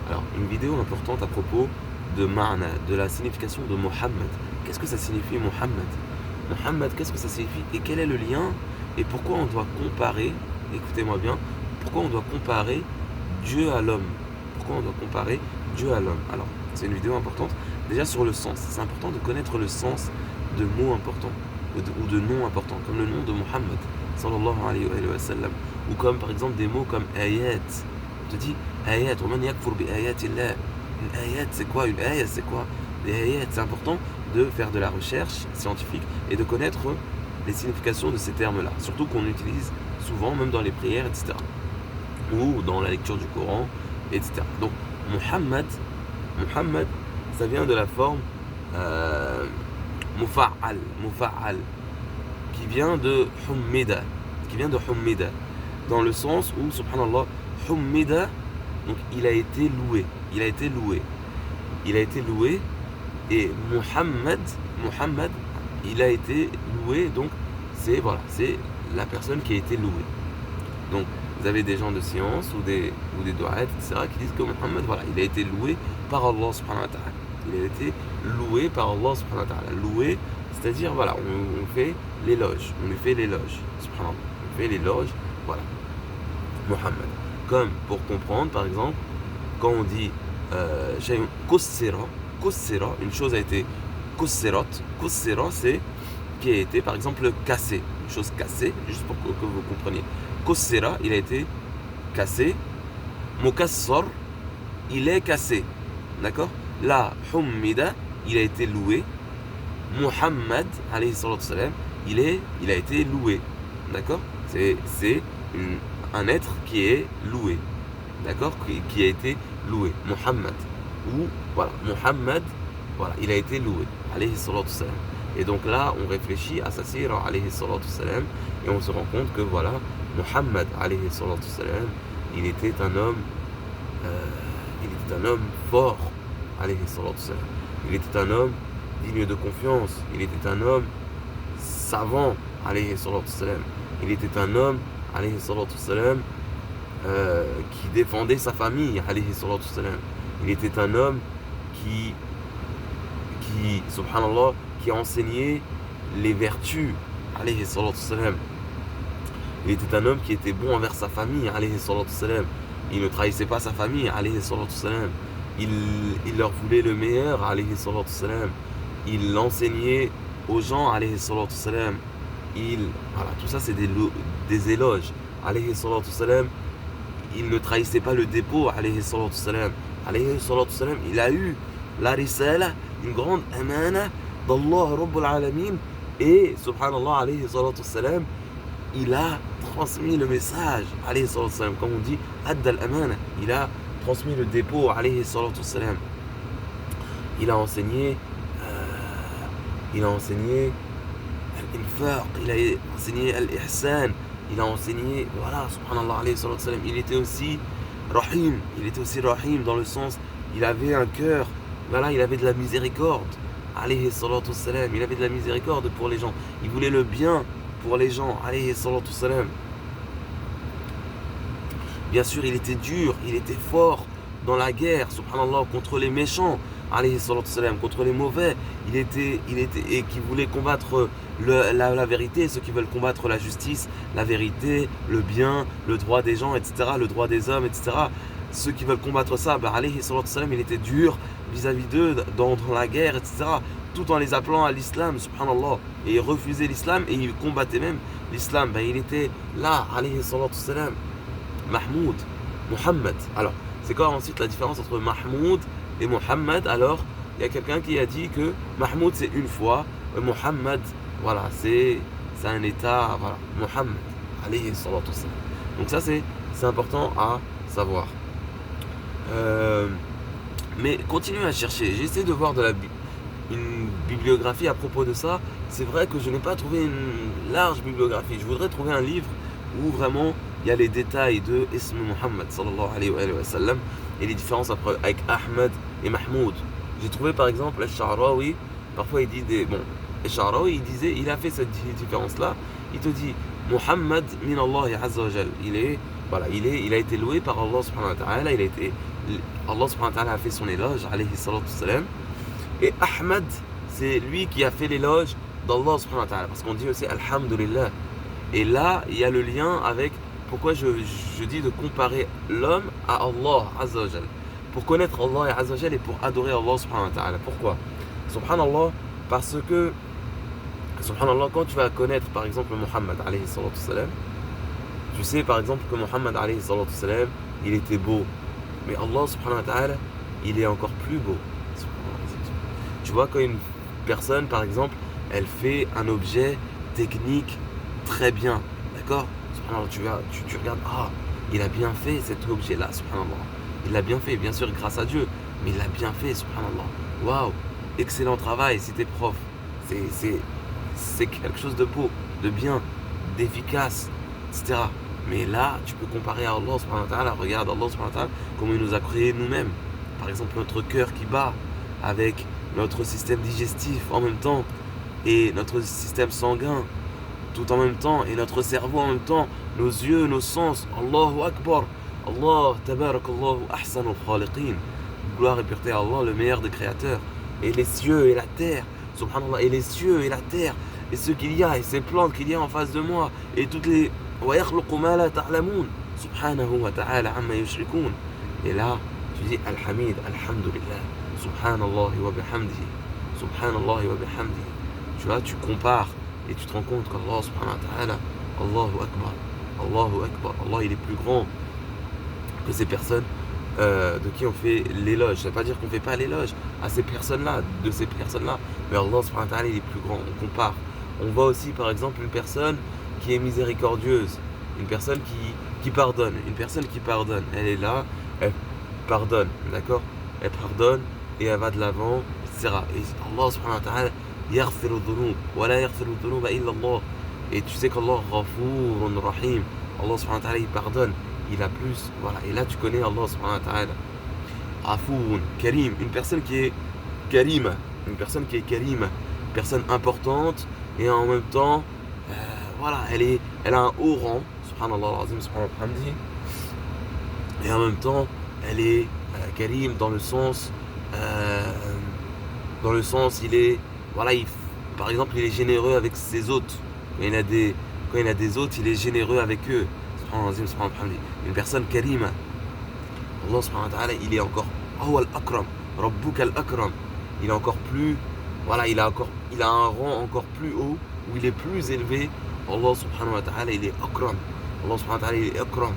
Alors, une vidéo importante à propos de Ma'na, de la signification de Mohammed. Qu'est-ce que ça signifie Mohammed? Mohammed, qu'est-ce que ça signifie? Et quel est le lien? Et pourquoi on doit comparer, écoutez-moi bien, pourquoi on doit comparer Dieu à l'homme? Pourquoi on doit comparer Dieu à l'homme? Alors, c'est une vidéo importante. Déjà sur le sens, c'est important de connaître le sens de mots importants ou de noms importants, comme le nom de Mohammed, sallallahu alayhi wa sallam, ou comme par exemple des mots comme ayat. On te dit ayat, wa man yakfur bi ayatillah. Une ayat, c'est quoi? Une ayat, c'est quoi? Les ayat, c'est important de faire de la recherche scientifique et de connaître les significations de ces termes-là, surtout qu'on utilise souvent, même dans les prières, etc., ou dans la lecture du Coran, etc. Donc, Muhammad, ça vient de la forme mufa'al, qui vient de hummida, dans le sens où, subhanallah, hummida, donc il a été loué, et Muhammad, il a été loué, donc c'est la personne qui a été louée. Donc vous avez des gens de science ou des du'at, etc., qui disent que Muhammad, il a été loué par Allah subhanahu wa ta'ala. Il a été loué par Allah subhanahu wa ta'ala. Loué, c'est-à-dire, on fait l'éloge, subhanallah. On fait l'éloge, Muhammad. Comme pour comprendre, par exemple, quand on dit Kussira, une chose a été Kussirat, c'est qui a été par exemple cassé, une chose cassée, juste pour que vous compreniez. Kussira, il a été cassé. Mukassar, il est cassé. D'accord? La Hummida, il a été loué. Muhammad, alayhi salatu salam, il a été loué. D'accord? C'est un être qui est loué. D'accord? Qui a été loué. Muhammad. Ou, Muhammad, il a été loué. Alayhi salatu salam. Et donc là, on réfléchit à sa sira, alayhi salatu salam, et on se rend compte que Muhammad, alayhi salatu salam, il était un homme fort, alayhi salatu salam. Il était un homme digne de confiance. Il était un homme savant, alayhi salatu salam. Il était un homme, alayhi salatu salam, qui défendait sa famille, alayhi salatu salam. Il était un homme qui subhanallah, qui a enseigné les vertus, alayhi salatu salam. Il était un homme qui était bon envers sa famille, alayhi salatu salam. Il ne trahissait pas sa famille, alayhi salatu salam. Il leur voulait le meilleur, alayhi salatu salam. Il enseignait aux gens, alayhi salatu salam. Tout ça c'est des éloges, alayhi salatu salam. Il ne trahissait pas le dépôt, alayhi salatu salam. Alayhi salatu salam, il a eu la risala, une grande amana d'Allah Rabbul Alamin, et subhanallah, alayhi salatu salam, il a transmis le message, alayhi salatu salam, comme on dit, adda al-amana, il a transmis le dépôt, alayhi salatu salam. Il a enseigné al-infaq, il a enseigné al-ihsan, il a enseigné, subhanallah, alayhi salatu salam. Il était aussi rahim dans le sens, il avait un cœur, il avait de la miséricorde, alayhi salatu salam. Il avait de la miséricorde pour les gens, il voulait le bien pour les gens, alayhi salatu salam. Bien sûr, il était dur, il était fort dans la guerre, subhanallah, contre les méchants, alayhi salatu salam, contre les mauvais. Il était et qui voulait combattre la vérité, ceux qui veulent combattre la justice, la vérité, le bien, le droit des gens, etc., le droit des hommes, etc. Ceux qui veulent combattre ça, alayhi salatu salam, il était dur vis-à-vis d'eux dans la guerre, etc., tout en les appelant à l'islam, subhanallah. Et il refusait l'islam et il combattait même l'islam. Il était là, alayhi salatu salam. Muhammad. Alors, c'est quoi ensuite la différence entre Mahmoud et Muhammad? Alors, il y a quelqu'un qui a dit que Mahmoud c'est une fois, Muhammad, c'est un état, Muhammad, alayhi salatu salam. Donc ça c'est important à savoir. Mais continuez à chercher. J'essaie de voir une bibliographie à propos de ça. C'est vrai que je n'ai pas trouvé une large bibliographie. Je voudrais trouver un livre où vraiment il y a les détails de Ism Muhammad sallallahu alayhi wa sallam et les différences avec Ahmed et Mahmoud. J'ai trouvé par exemple Al-Sha'rawi, parfois il dit Al-Sha'rawi il a fait cette différence là. Il te dit Muhammad min Allah azza wa jal. Il a été loué par Allah subhanahu wa ta'ala, il a été Allah subhanahu wa ta'ala a fait son éloge, alayhi salatu salam. Et Ahmad, c'est lui qui a fait l'éloge d'Allah subhanahu wa ta'ala. Parce qu'on dit aussi Alhamdulillah. Et là, il y a le lien avec pourquoi je dis de comparer l'homme à Allah Azza wa Jal. Pour connaître Allah Azza wa Jal et pour adorer Allah subhanahu wa ta'ala. Pourquoi? Subhanallah, parce que subhanallah, quand tu vas connaître par exemple Muhammad alayhi salatu salam, tu sais par exemple que Muhammad alayhi salatu salam, il était beau. Mais Allah subhanahu wa ta'ala, il est encore plus beau. Tu vois, quand une personne, par exemple, elle fait un objet technique très bien, d'accord? Subhanallah, tu regardes, il a bien fait cet objet-là, subhanallah. Il l'a bien fait, bien sûr, grâce à Dieu, mais il l'a bien fait, subhanallah. Waouh, excellent travail, si t'es prof. C'est quelque chose de beau, de bien, d'efficace, etc. Mais là, tu peux comparer à Allah subhanahu wa ta'ala. Regarde Allah subhanahu wa ta'ala, comment il nous a créés nous-mêmes. Par exemple, notre cœur qui bat avec notre système digestif en même temps et notre système sanguin tout en même temps et notre cerveau en même temps, nos yeux, nos sens. Allahu Akbar. Allah, tabarakallahu ahsanul khaliqin. Gloire et pureté à Allah, le meilleur des créateurs. Et les cieux et la terre, subhanallah, et les cieux et la terre, et ce qu'il y a, et ces plantes qu'il y a en face de moi, et toutes les... وَيَخْلُقُ مَا لَا تَعْلَمُونَ سُبْحَانَهُ وَتَعَالَى عَمَّا يُشْرِكُونَ. Et là, tu dis Alhamid, Alhamdulillah, Subhanallah wa bihamdihi, Subhanallah wa bihamdihi. Tu vois, tu compares et tu te rends compte qu'Allah subhanahu wa ta'ala, Allahu Akbar, Allahu Akbar, Allah il est plus grand que ces personnes de qui on fait l'éloge. Ça ne veut pas dire qu'on ne fait pas l'éloge à ces personnes-là, de ces personnes-là, mais Allah subhanahu wa ta'ala il est plus grand, on compare. On voit aussi par exemple une personne qui est miséricordieuse, une personne qui pardonne, elle est là, elle pardonne, d'accord? Elle pardonne et elle va de l'avant, etc. Et Allah subhanahu wa ta'ala yaghfiru dhunub, wa la yaghfiru dhunuba illa Allah. Et tu sais qu'Allah Ghafurun Rahim, Allah subhanahu wa ta'ala il pardonne, il a plus, voilà. Et là tu connais Allah subhanahu wa ta'ala. Afoun, Karim, une personne qui est Karima, une personne importante et en même temps, voilà, elle a un haut rang, subhanallah al-azim, subhanallah al-hamdi, et en même temps, elle est Karim dans le sens, il est, voilà, par exemple, il est généreux avec ses hôtes. Quand il a des hôtes, il est généreux avec eux. Subhanallah al-azim, subhanallah al-hamdi. Une personne Karima, Allah subhanahu wa ta'ala, il est encore, al-akram, rabbuka al-akram, il est encore plus, voilà, il a un rang encore plus haut, où il est plus élevé. Allah subhanahu wa ta'ala il est akram. Allah subhanahu wa ta'ala il est akram.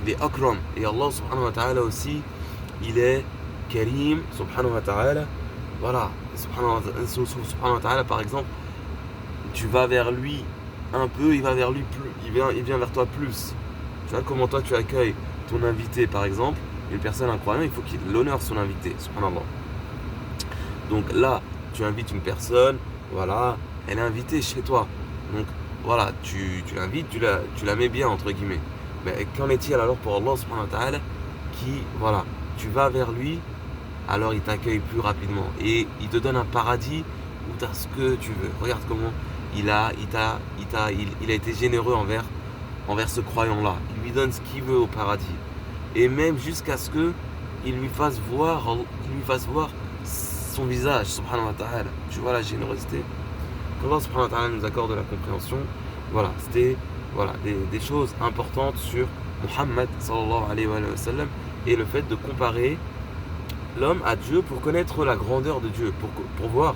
Il est akram. Et Allah subhanahu wa ta'ala aussi, il est karim subhanahu wa ta'ala. Voilà. Subhanahu wa ta'ala par exemple, tu vas vers lui un peu, il va vers lui plus. Il vient vers toi plus. Tu vois comment toi tu accueilles ton invité par exemple, une personne incroyable, il faut qu'il l'honneur son invité. Subhanallah. Donc là, tu invites une personne, voilà, elle est invitée chez toi. Donc voilà, tu l'invites, tu la mets bien entre guillemets. Mais qu'en est-il alors pour Allah subhanahu wa ta'ala qui, voilà, tu vas vers lui, alors il t'accueille plus rapidement. Et il te donne un paradis où tu as ce que tu veux. Regarde comment il a été généreux envers ce croyant-là. Il lui donne ce qu'il veut au paradis. Et même jusqu'à ce qu'il lui fasse voir son visage, subhanahu wa ta'ala. Tu vois la générosité? Allah subhanahu wa ta'ala nous accorde la compréhension. Voilà, c'était des choses importantes sur Muhammad sallallahu alayhi wa sallam et le fait de comparer l'homme à Dieu pour connaître la grandeur de Dieu, pour voir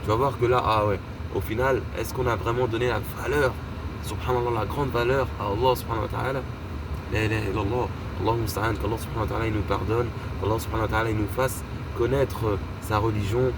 tu vas voir que là, au final, est-ce qu'on a vraiment donné la valeur, subhanallah, la grande valeur à Allah subhanahu wa ta'ala? La ilaha illallah, Allahumma musta'an, qu'Allah subhanahu wa ta'ala il nous pardonne, qu'Allah subhanahu wa ta'ala il nous fasse connaître sa religion.